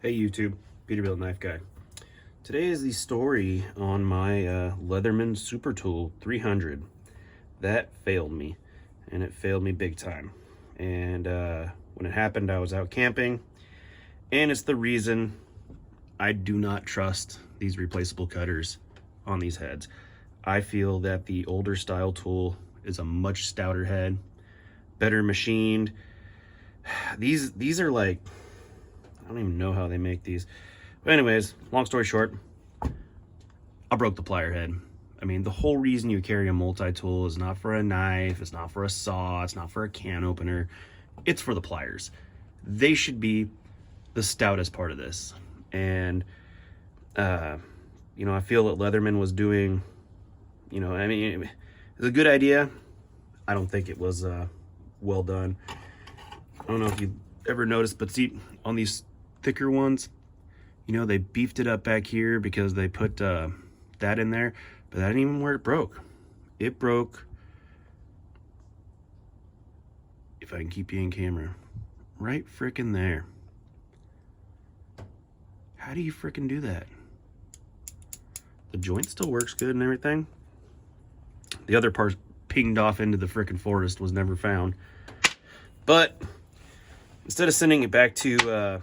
Hey YouTube, Peterbilt Knife Guy. Today is the story on my Leatherman Super Tool 300. That failed me, and it failed me big time. And when it happened, I was out camping, and it's the reason I do not trust these replaceable cutters on these heads. I feel that the older style tool is a much stouter head, better machined. These are like, I don't even know how they make these. But anyways, long story short, I broke the plier head. I mean, the whole reason you carry a multi-tool is not for a knife, it's not for a saw, it's not for a can opener, it's for the pliers. They should be the stoutest part of this. And, you know, I feel that Leatherman was doing, you know, I mean, it's a good idea. I don't think it was well done. I don't know if you ever noticed, but see, on these thicker ones, you know, they beefed it up back here because they put that in there, but that ain't even where it broke. It broke, if I can keep you in camera, right frickin' there. How do you frickin' do that? The joint still works good and everything. The other part pinged off into the frickin' forest, was never found. But instead of sending it back to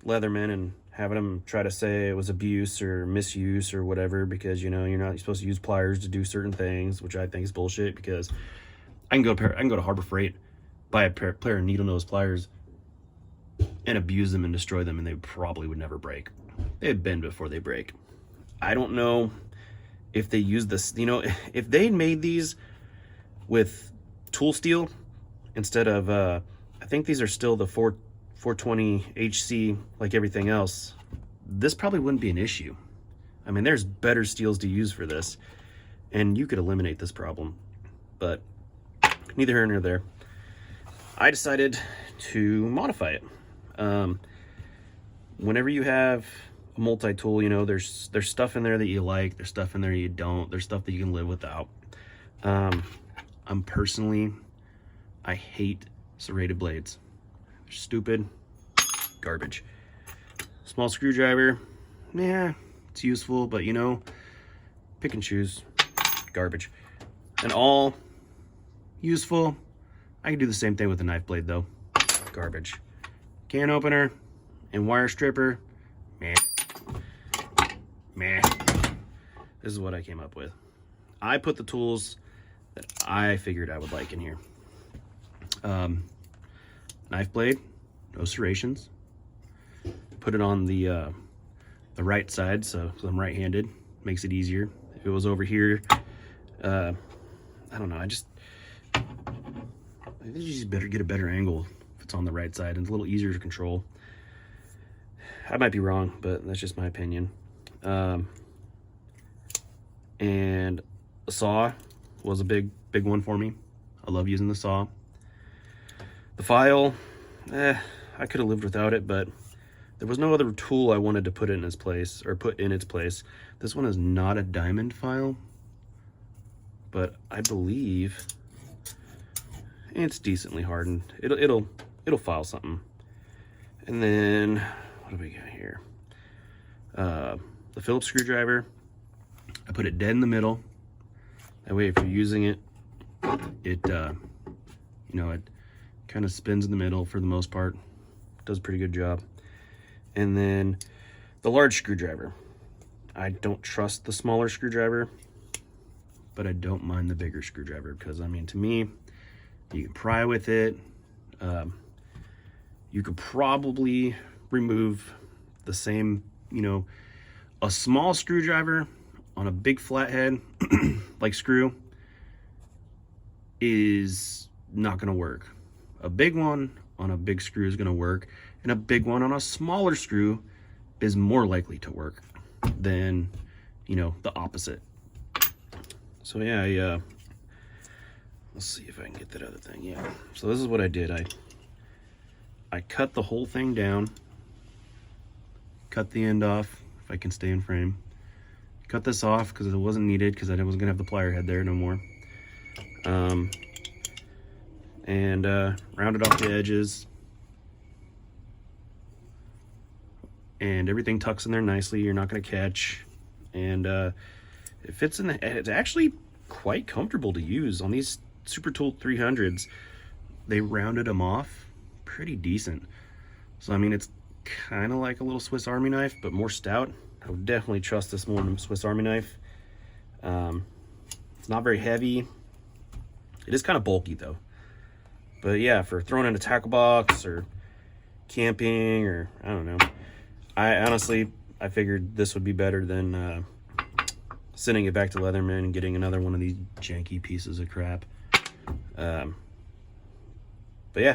Leatherman and having them try to say it was abuse or misuse or whatever, because, you know, you're not supposed to use pliers to do certain things, which I think is bullshit, because I can go to Harbor Freight, buy a pair of needle nose pliers and abuse them and destroy them, and they probably would never break. They'd bend before they break. I don't know if they use this, you know, if they made these with tool steel instead of I think these are still the 420 HC like everything else, this probably wouldn't be an issue. I mean, there's better steels to use for this, and you could eliminate this problem, but neither here nor there. I decided to modify it. Whenever you have a multi-tool, you know, there's stuff in there that you like, there's stuff in there you don't, there's stuff that you can live without. I hate serrated blades. They're stupid, garbage. Small screwdriver, yeah, it's useful, but you know, pick and choose, garbage. And all useful, I can do the same thing with a knife blade though, garbage. Can opener and wire stripper, meh. This is what I came up with. I put the tools that I figured I would like in here. Knife blade, no serrations. Put it on the right side, so I'm right-handed. Makes it easier. If it was over here, I don't know. I think you just better get a better angle if it's on the right side, and it's a little easier to control. I might be wrong, but that's just my opinion. And a saw was a big one for me. I love using the saw. The file, I could have lived without it, but there was no other tool I wanted to put in its place, or put in its place. This one is not a diamond file, but I believe it's decently hardened. It'll file something. And then what do we got here? The Phillips screwdriver. I put it dead in the middle. That way, if you're using it, you know, it kind of spins in the middle for the most part. Does a pretty good job. And then the large screwdriver. I don't trust the smaller screwdriver, but I don't mind the bigger screwdriver, because I mean, to me, you can pry with it. You could probably remove the same, you know, a small screwdriver on a big flathead like screw is not going to work. A big one on a big screw is going to work, and a big one on a smaller screw is more likely to work than, you know, the opposite. So yeah, let's see if I can get that other thing. Yeah, so this is what I did. I cut the whole thing down, cut the end off if I can stay in frame, cut this off because it wasn't needed, because I wasn't gonna have the plier head there no more. And rounded off the edges. and everything tucks in there nicely. You're not going to catch, and it fits in the, it's actually quite comfortable to use. On these Super Tool 300s, they rounded them off pretty decent. So I mean, it's kind of like a little Swiss Army knife, but more stout. I would definitely trust this more than a Swiss Army knife. It's not very heavy. It is kind of bulky though. But yeah, for throwing in a tackle box or camping, or I don't know. I honestly figured this would be better than sending it back to Leatherman and getting another one of these janky pieces of crap. But yeah,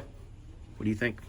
what do you think?